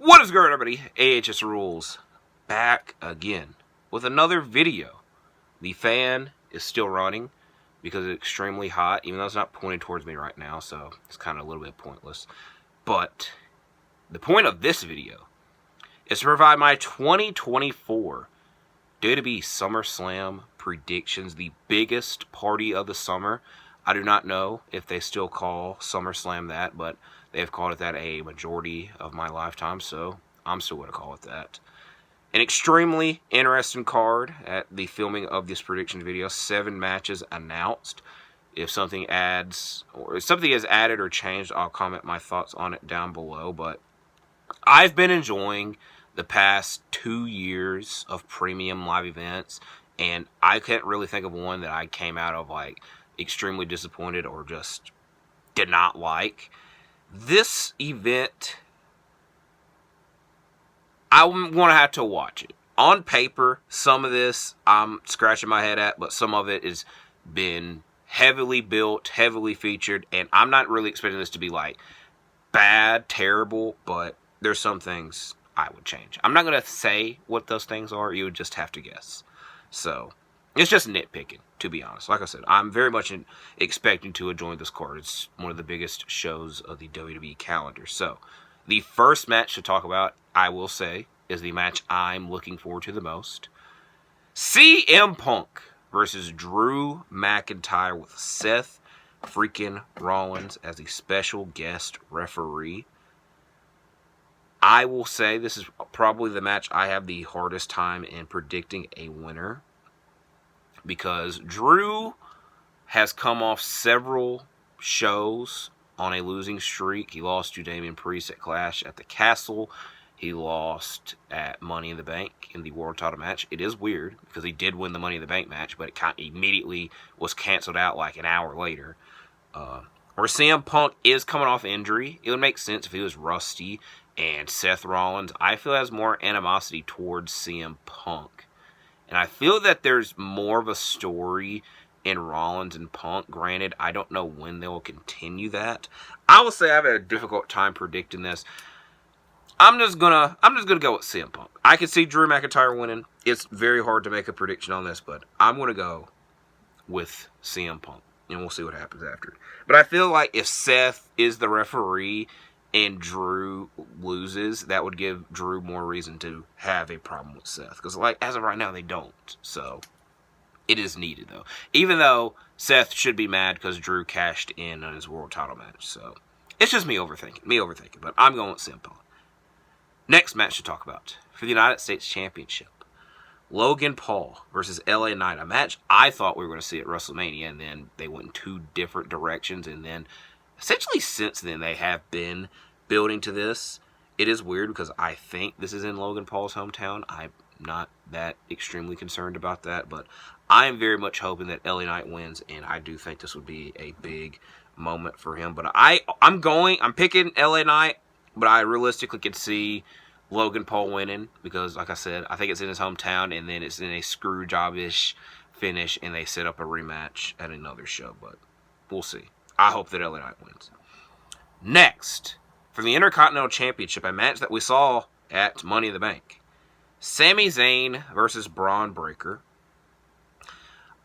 What is good, everybody? AHS Rules back again with another video. The fan is still running because it's extremely hot, even though it's not pointing towards me right now, so it's kind of a little bit pointless. But the point of this video is to provide my 2024 WWE SummerSlam predictions, the biggest party of the summer. I do not know if they still call SummerSlam that, but they've called it that a majority of my lifetime, so I'm still going to call it that. An extremely interesting card at the filming of this prediction video. 7 matches announced. If something adds, or if something is added or changed, I'll comment my thoughts on it down below. But I've been enjoying the past 2 years of premium live events, and I can't really think of one that I came out of like extremely disappointed or just did not like. This event, I'm going to have to watch it. On paper, some of this I'm scratching my head at, but some of it has been heavily built, heavily featured, and I'm not really expecting this to be like bad, terrible, but there's some things I would change. I'm not going to say what those things are. You would just have to guess. So it's just nitpicking, to be honest. Like I said, I'm very much expecting to enjoy this card. It's one of the biggest shows of the WWE calendar. So, the first match to talk about, I will say, is the match I'm looking forward to the most. CM Punk versus Drew McIntyre with Seth freaking Rollins as a special guest referee. I will say this is probably the match I have the hardest time in predicting a winner, because Drew has come off several shows on a losing streak. He lost to Damian Priest at Clash at the Castle. He lost at Money in the Bank in the World Title match. It is weird because he did win the Money in the Bank match, but it immediately was canceled out like an hour later. Where CM Punk is coming off injury, it would make sense if he was rusty. And Seth Rollins, I feel, has more animosity towards CM Punk. And I feel that there's more of a story in Rollins and Punk. Granted, I don't know when they will continue that. I will say I have a difficult time predicting this. I'm just gonna go with CM Punk. I can see Drew McIntyre winning. It's very hard to make a prediction on this, but I'm gonna go with CM Punk, and we'll see what happens after it. But I feel like if Seth is the referee and Drew loses, that would give Drew more reason to have a problem with Seth. Because, like, as of right now, they don't. So, it is needed, though. Even though Seth should be mad because Drew cashed in on his world title match. So, it's just me overthinking. But I'm going with CM Punk. Next match to talk about. For the United States Championship. Logan Paul versus LA Knight. A match I thought we were going to see at WrestleMania. And then they went in 2 different directions. And then, essentially since then, they have been building to this. It is weird because I think this is in Logan Paul's hometown. I'm not that extremely concerned about that, but I am very much hoping that LA Knight wins, and I do think this would be a big moment for him. But I'm picking LA Knight, but I realistically could see Logan Paul winning because, like I said, I think it's in his hometown, and then it's in a screw job-ish finish, and they set up a rematch at another show, but we'll see. I hope that LA Knight wins. Next, for the Intercontinental Championship, a match that we saw at Money in the Bank. Sami Zayn versus Braun Breaker.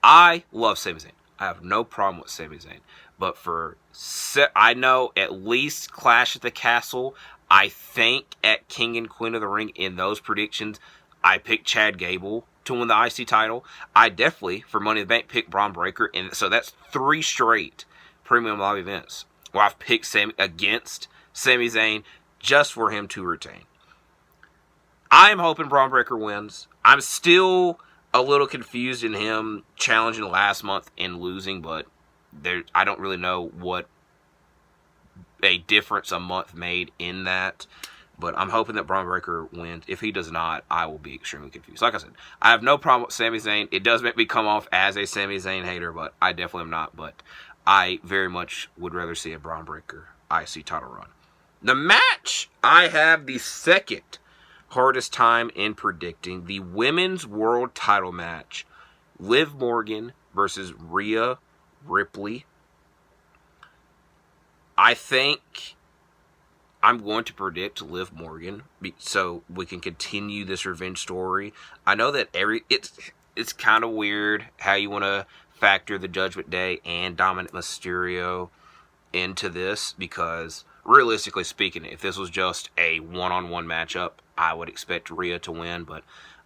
I love Sami Zayn. I have no problem with Sami Zayn. But I know at least Clash at the Castle, I think at King and Queen of the Ring in those predictions, I picked Chad Gable to win the IC title. I definitely, for Money in the Bank, picked Braun Breaker. And so that's 3 straight premium live events where I've picked against Sami Zayn just for him to retain. I am hoping Braun Breaker wins. I'm still a little confused in him challenging last month and losing, but I don't really know what a difference a month made in that. But I'm hoping that Braun Breaker wins. If he does not, I will be extremely confused. Like I said, I have no problem with Sami Zayn. It does make me come off as a Sami Zayn hater, but I definitely am not. But I very much would rather see a Braun Breaker IC title run. The match I have the second hardest time in predicting, the Women's World Title match. Liv Morgan versus Rhea Ripley. I think I'm going to predict Liv Morgan so we can continue this revenge story. I know that it's kind of weird how you want to factor the Judgment Day and Dominic Mysterio into this, because realistically speaking, if this was just a one-on-one matchup, I would expect Rhea to win, but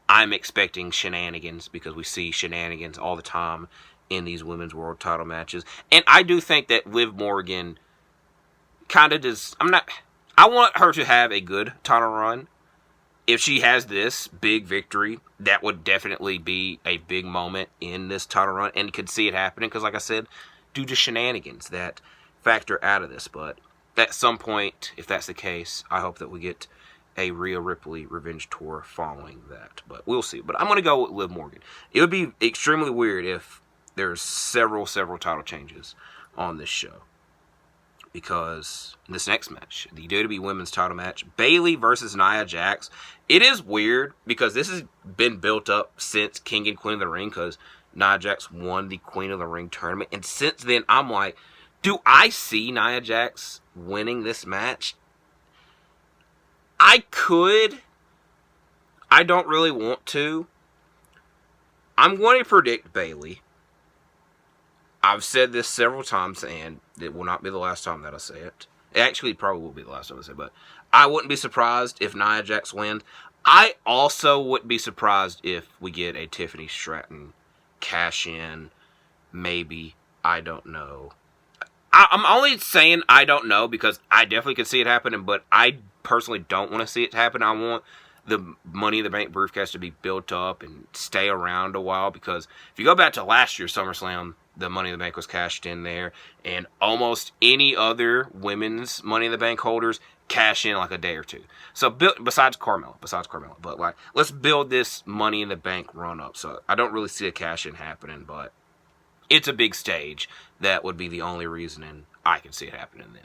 I'm expecting shenanigans because we see shenanigans all the time in these women's world title matches. And I do think that Liv Morgan kind of does... I want her to have a good title run. If she has this big victory, that would definitely be a big moment in this title run, and could see it happening because, like I said, due to shenanigans that factor out of this. But at some point, if that's the case, I hope that we get a Rhea Ripley revenge tour following that. But we'll see. But I'm going to go with Liv Morgan. It would be extremely weird if there's several title changes on this show. Because in this next match, the WWE Women's title match, Bayley versus Nia Jax, it is weird because this has been built up since King and Queen of the Ring, because Nia Jax won the Queen of the Ring tournament. And since then, I'm like, do I see Nia Jax winning this match? I could. I don't really want to. I'm going to predict Bayley. I've said this several times, and it will not be the last time that I say it. It actually probably will be the last time I say it, but I wouldn't be surprised if Nia Jax wins. I also wouldn't be surprised if we get a Tiffany Stratton cash in. Maybe. I don't know. I'm only saying I don't know because I definitely could see it happening, but I personally don't want to see it happen. I want the Money in the Bank briefcase to be built up and stay around a while, because if you go back to last year's SummerSlam, the Money in the Bank was cashed in there, and almost any other women's Money in the Bank holders cash in like a day or two. So besides Carmella, but like, let's build this Money in the Bank run up. So I don't really see a cash in happening, but it's a big stage. That would be the only reason I can see it happening then.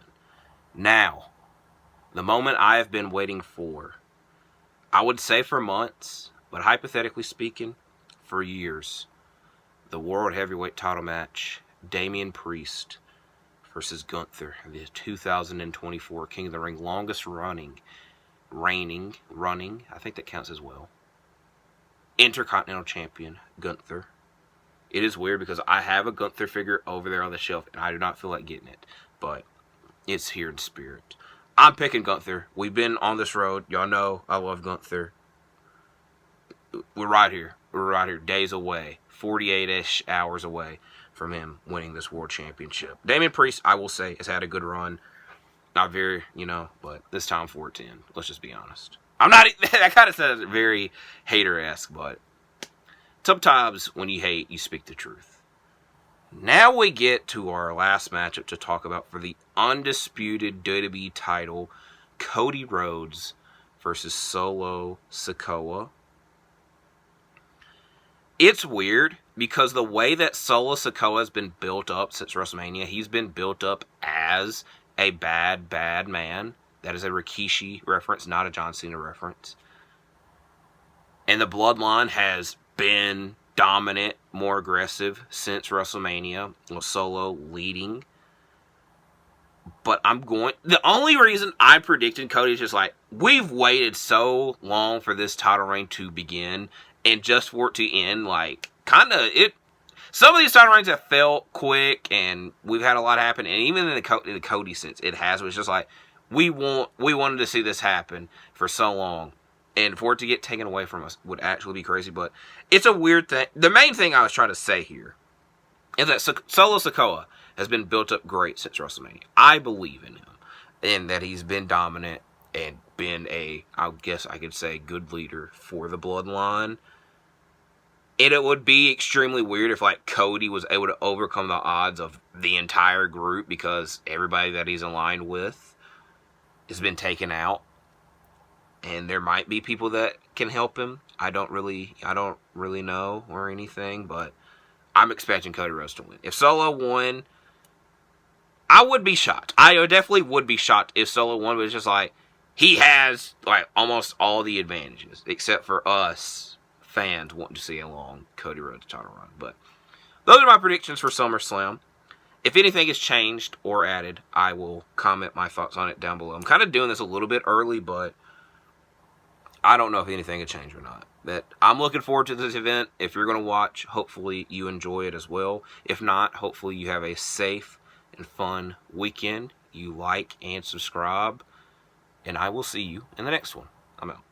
Now, the moment I have been waiting for, I would say for months, but hypothetically speaking, for years. The World Heavyweight title match, Damian Priest versus Gunther, the 2024 King of the Ring, longest running, I think that counts as well, Intercontinental Champion, Gunther. It is weird because I have a Gunther figure over there on the shelf, and I do not feel like getting it, but it's here in spirit. I'm picking Gunther. We've been on this road. Y'all know I love Gunther. We're right here, days away. 48-ish hours away from him winning this world championship. Damian Priest, I will say, has had a good run. Not very, but this time 4-10. Let's just be honest. I'm not, that kind of sounds very hater-esque, but sometimes when you hate, you speak the truth. Now we get to our last matchup to talk about for the undisputed WWE title, Cody Rhodes versus Solo Sikoa. It's weird because the way that Solo Sikoa has been built up since WrestleMania, he's been built up as a bad man. That is a Rikishi reference, not a John Cena reference. And the bloodline has been dominant, more aggressive since WrestleMania, with Solo leading. But the only reason I'm predicting Cody is just like, we've waited so long for this title reign to begin, and just for it to end, like, some of these title reigns have felt quick, and we've had a lot happen, and even in the Cody sense, it has. It was just like, we wanted to see this happen for so long, and for it to get taken away from us would actually be crazy, but it's a weird thing. The main thing I was trying to say here is that Solo Sikoa has been built up great since WrestleMania. I believe in him, and that he's been dominant and been I guess I could say, good leader for the bloodline. And it would be extremely weird if, like, Cody was able to overcome the odds of the entire group because everybody that he's aligned with has been taken out. And there might be people that can help him. I don't really know or anything, but I'm expecting Cody Rhodes to win. If Solo won, I would be shocked. I definitely would be shocked if Solo won, but it's just like, he has, like, almost all the advantages, except for us fans wanting to see a long Cody Rhodes title run. But those are my predictions for SummerSlam. If anything has changed or added, I will comment my thoughts on it down below. I'm kind of doing this a little bit early, but I don't know if anything had changed or not. But I'm looking forward to this event. If you're going to watch, hopefully you enjoy it as well. If not, hopefully you have a safe and fun weekend. You like and subscribe. And I will see you in the next one. I'm out.